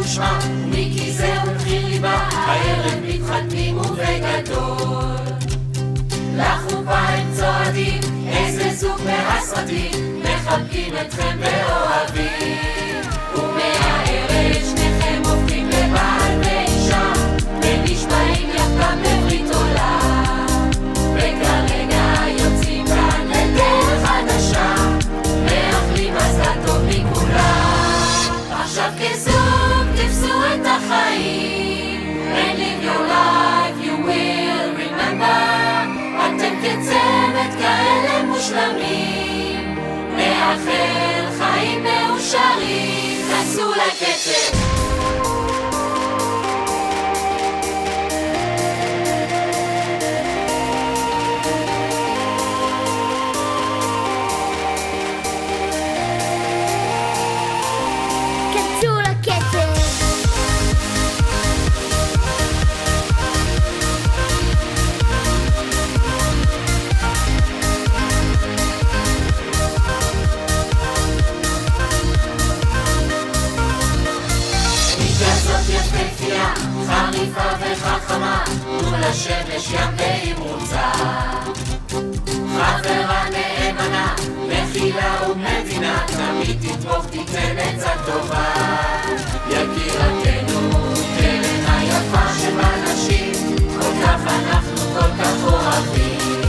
ושמה, ומיקי זהו מחיר ליבה, הערב מתחתנים ובגדול. לחופה הם צועדים, איזה זוג מהסרטים, מחבקים אתכם ואוהבים. ומהערב שניכם הופכים לבעל ואישה, ונשבעים יחד בברית עולם. וכרגע יוצאים כאן לדרך חדשה, מאחלים מזל טוב מכולם. עכשיו כזוג תפסו את החיים, and live your life you will remember. אתם כצוות כאלה מושלמים, מאחל חיים מאושרים, נסו לקצב. חריפה וחכמה, תנו לשמש ים באמרוצה. חברה נאמנה, מכילה ומדינה, תמיד תתמוך תיתן עצה טובה. יקירתנו, קרן היפה שבנשים, כל כך אנחנו כל כך אוהבים.